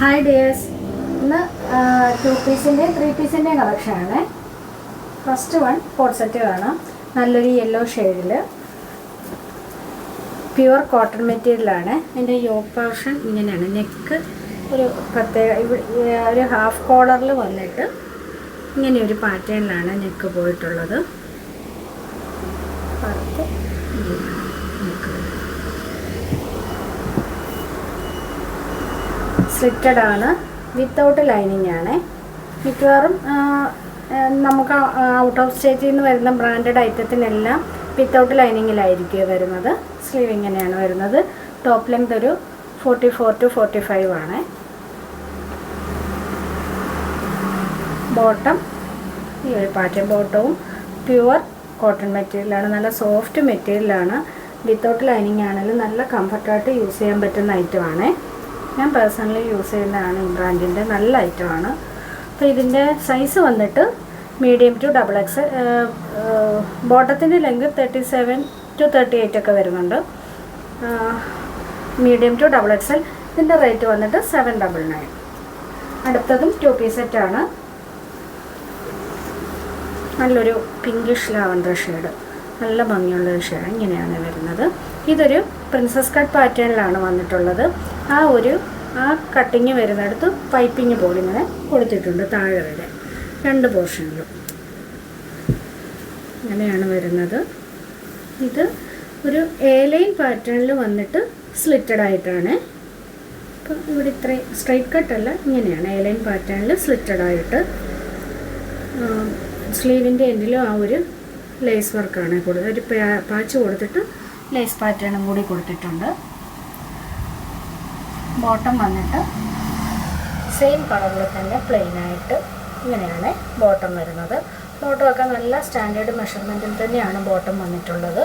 Hi dears, ഇന്ന് 2 പീസിൻ്റെ 3 പീസിൻ്റെ കളക്ഷനാണ്. ഫസ്റ്റ് വൺ കോട്ട് സെറ്റ് കാണാം. നല്ലൊരു യെല്ലോ ഷെയ്ഡിൽ പ്യുവർ കോട്ടൺ മെറ്റീരിയലാണ്. അതിൻ്റെ യോക്ക് പോർഷൻ ഇങ്ങനെയാണ്. നെക്ക് ഒരു പ്രത്യേക ഒരു ഹാഫ് കോളറിൽ വന്നിട്ട് ഇങ്ങനെയൊരു പാറ്റേണിലാണ് നെക്ക് പോയിട്ടുള്ളത്. സ്ലിറ്റഡ് ആണ്, വിത്തൗട്ട് ലൈനിങ് ആണ്. മിക്കവാറും നമുക്ക് ഔട്ട് ഓഫ് സ്റ്റേറ്റിൽ നിന്ന് വരുന്ന ബ്രാൻഡഡ് ഐറ്റത്തിനെല്ലാം വിത്തൗട്ട് ലൈനിങ്ങിലായിരിക്കും വരുന്നത്. സ്ലീവ് ഇങ്ങനെയാണ് വരുന്നത്. ടോപ്പ് ലെങ്ത് ഒരു 44 to 45 ആണ്. ബോട്ടം ഈ ഒരു പാറ്റേൺ ബോട്ടവും പ്യുവർ കോട്ടൺ മെറ്റീരിയലാണ്. നല്ല സോഫ്റ്റ് മെറ്റീരിയലാണ്. വിത്തൗട്ട് ലൈനിങ് ആണെങ്കിലും നല്ല കംഫർട്ടായിട്ട് യൂസ് ചെയ്യാൻ പറ്റുന്ന ഐറ്റമാണ്. ഞാൻ പേഴ്സണലി യൂസ് ചെയ്യുന്നതാണ് ഈ ബ്രാൻഡിൻ്റെ. നല്ല ഐറ്റമാണ്. അപ്പോൾ ഇതിൻ്റെ സൈസ് വന്നിട്ട് മീഡിയം ടു XXL. ബോട്ടത്തിൻ്റെ ലെങ്ത് 37 to 38 ഒക്കെ വരുന്നുണ്ട്. Medium to XXL. ഇതിൻ്റെ റേറ്റ് വന്നിട്ട് 799. അടുത്തതും 2 പീസ് സെറ്റാണ്. നല്ലൊരു പിങ്കിഷ് ലാവൻഡർ ഷെയ്ഡ്, നല്ല ഭംഗിയുള്ളൊരു ഷെയ്ഡ് ഇങ്ങനെയാണ് വരുന്നത്. ഇതൊരു പ്രിൻസസ് കട്ട് പാറ്റേണിലാണ് വന്നിട്ടുള്ളത്. ആ കട്ടിങ് വരുന്നിടത്ത് പൈപ്പിങ് പോലെ ഇങ്ങനെ കൊടുത്തിട്ടുണ്ട്. താഴെ വരെ 2 പോർഷനിലും ഇങ്ങനെയാണ് വരുന്നത്. ഇത് ഒരു ലൈൻ പാറ്റേണിൽ വന്നിട്ട് സ്ലിറ്റഡ് ആയിട്ടാണ്. അപ്പോൾ ഇവിടെ ഇത്രയും സ്ട്രൈറ്റ് കട്ടല്ല, ഇങ്ങനെയാണ് ലൈൻ പാറ്റേണിൽ സ്ലിറ്റഡ് ആയിട്ട്. സ്ലീവിൻ്റെ എൻഡിലും ആ ഒരു ലേസ് വർക്കാണ് കൊടുത്തത്. ഒരു പാച്ച് കൊടുത്തിട്ട് ലേസ് പാറ്റേണും കൂടി കൊടുത്തിട്ടുണ്ട്. ബോട്ടം വന്നിട്ട് സെയിം കളറിൽ തന്നെ പ്ലെയിനായിട്ട് ഇങ്ങനെയാണ് ബോട്ടം വരുന്നത്. ബോട്ടമൊക്കെ നല്ല സ്റ്റാൻഡേർഡ് മെഷർമെൻറ്റിൽ തന്നെയാണ് ബോട്ടം വന്നിട്ടുള്ളത്.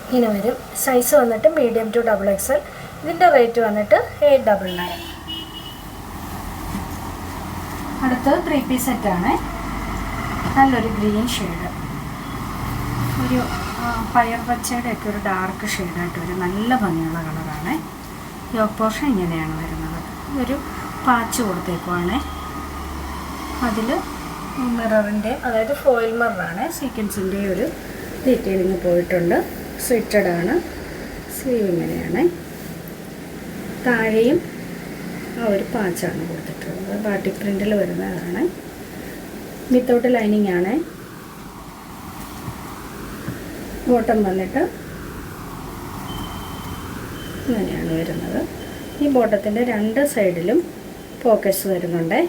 ഇങ്ങനെ വരും. സൈസ് വന്നിട്ട് മീഡിയം ടു XXL. ഇതിൻ്റെ റേറ്റ് വന്നിട്ട് 899. അടുത്തത് 3 പീസ് സെറ്റാണ്. നല്ലൊരു ഗ്രീൻ ഷെയ്ഡ്, ഒരു പയർ പച്ചയുടെ ഒക്കെ ഒരു ഡാർക്ക് ഷെയ്ഡായിട്ട് ഒരു നല്ല ഭംഗിയുള്ള കളറാണ്. യോക്ക് പോർഷൻ ഇങ്ങനെയാണ് വരുന്നത്. ഒരു പാച്ച് കൊടുത്തേക്കുവാണ്. അതിൽ മിററിൻ്റെ, അതായത് ഫോയിൽ മിററാണ്. സീക്വൻസിൻ്റെ ഒരു ഡീറ്റെയിലിങ് പോയിട്ടുണ്ട്. സ്ലിറ്റഡ് ആണ്. സ്ലീവ് ഇങ്ങനെയാണ്. താഴെയും ആ ഒരു പാച്ചാണ് കൊടുത്തിട്ടുള്ളത്. ബാട്ടിക് പ്രിൻറ്റിൽ വരുന്നതാണ്. വിത്തൗട്ട് ലൈനിങ് ആണ്. ബോട്ടം വന്നിട്ട് ഇങ്ങനെയാണ് വരുന്നത്. ഈ ബോട്ടത്തിൻ്റെ 2 സൈഡിലും പോക്കറ്റ്സ് വരുന്നുണ്ട്.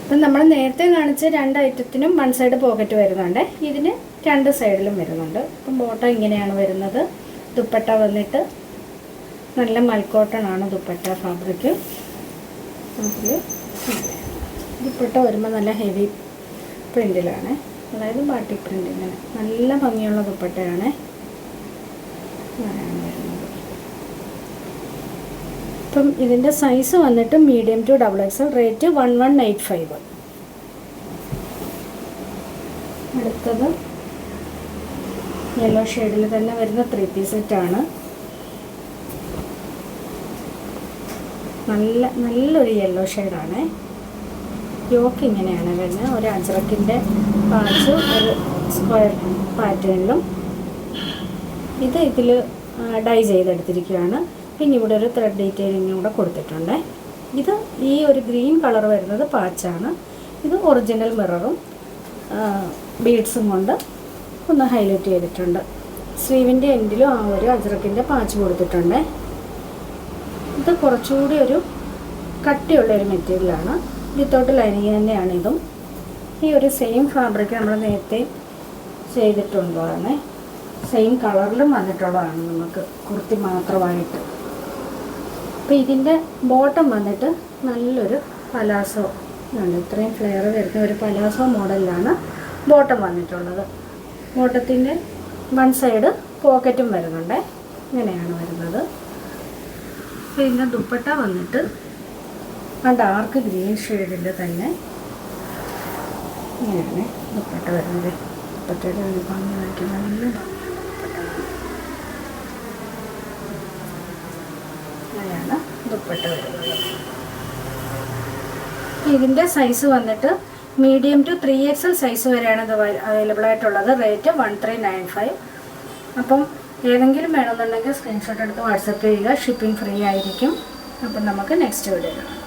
അപ്പം നമ്മൾ നേരത്തെ കാണിച്ച 2 ഐറ്റത്തിനും 1 സൈഡ് പോക്കറ്റ് വരുന്നുണ്ട്. ഇതിന് 2 സൈഡിലും വരുന്നുണ്ട്. അപ്പം ബോട്ടം ഇങ്ങനെയാണ് വരുന്നത്. ദുപ്പട്ട വന്നിട്ട് നല്ല മൽക്കോട്ടൺ ആണ് ദുപ്പട്ട ഫാബ്രിക്. അതിൽ ദുപ്പട്ട വരുമ്പോൾ നല്ല ഹെവി പ്രിൻറ്റിലാണ്, അതായത് ബാട്ടിക് പ്രിൻ്റ്. ഇങ്ങനെ നല്ല ഭംഗിയുള്ള ദുപ്പട്ടയാണ്. അങ്ങനെയാണ് വരുന്നത്. ഇപ്പം ഇതിൻ്റെ സൈസ് വന്നിട്ട് മീഡിയം ടു XXL. റേറ്റ് 1185. അടുത്തത് യെല്ലോ ഷെയ്ഡിൽ തന്നെ വരുന്ന 3 പീസ് സെറ്റാണ്. നല്ലൊരു യെല്ലോ ഷെയ്ഡാണ്. യോക്ക് ഇങ്ങനെയാണ് വരുന്നത്. ഒരു അജ്രക്കിൻ്റെ പാച്ച് ഒരു സ്ക്വയർ പാറ്റേണിലും. ഇതിൽ ഡൈ ചെയ്തെടുത്തിരിക്കുകയാണ്. പിന്നെ ഇവിടെ ഒരു ത്രെഡ് ഡീറ്റെയിലിംഗ് കൂടെ കൊടുത്തിട്ടുണ്ട്. ഈ ഒരു ഗ്രീൻ കളർ വരുന്നത് പാച്ചാണ്. ഇത് ഒറിജിനൽ മിററും ബീഡ്സും കൊണ്ട് ഒന്ന് ഹൈലൈറ്റ് ചെയ്തിട്ടുണ്ട്. സ്ലീവിൻ്റെ എൻഡിലും ആ ഒരു അജ്രക്കിൻ്റെ പാച്ച് കൊടുത്തിട്ടുണ്ട്. ഇത് കുറച്ചുകൂടി ഒരു കട്ടിയുള്ളൊരു മെറ്റീരിയലാണ്. വിത്തൗട്ട് ലൈനിങ് തന്നെയാണ് ഇതും. ഈ ഒരു സെയിം ഫാബ്രിക് നമ്മൾ നേരത്തെ ചെയ്തിട്ടുള്ളതാണ്. സെയിം കളറിലും വന്നിട്ടുള്ളതാണ് നമുക്ക് കുർത്തി മാത്രമായിട്ട്. അപ്പോൾ ഇതിൻ്റെ ബോട്ടം വന്നിട്ട് നല്ലൊരു പലാസോ ആണ്. ഇത്രയും ഫ്ലെയർ വരുന്ന ഒരു പലാസോ മോഡലിലാണ് ബോട്ടം വന്നിട്ടുള്ളത്. ബോട്ടത്തിൻ്റെ 1 സൈഡ് പോക്കറ്റും വരുന്നുണ്ട്. ഇങ്ങനെയാണ് വരുന്നത്. അപ്പോൾ ഇതിൻ്റെ ദുപ്പട്ട വന്നിട്ട് ആ ഡാർക്ക് ഗ്രീൻ ഷെയ്ഡിൽ തന്നെ ഇങ്ങനെയാണ് ദുപ്പട്ട വരുന്നത്. ദുപ്പട്ടയുടെ ഒരു ഭംഗി വയ്ക്കുന്ന നല്ല അങ്ങനെയാണ് ദുപ്പട്ട വരുന്നത്. ഇതിൻ്റെ സൈസ് വന്നിട്ട് മീഡിയം ടു 3XL സൈസ് വരെയാണ് ഇത് അവൈലബിൾ ആയിട്ടുള്ളത്. റേറ്റ് 1395. അപ്പം ഏതെങ്കിലും വേണമെന്നുണ്ടെങ്കിൽ സ്ക്രീൻഷോട്ട് എടുത്ത് വാട്സപ്പ് ചെയ്യുക. ഷിപ്പിംഗ് ഫ്രീ ആയിരിക്കും. അപ്പം നമുക്ക് നെക്സ്റ്റ് വീഡിയോ കാണാം.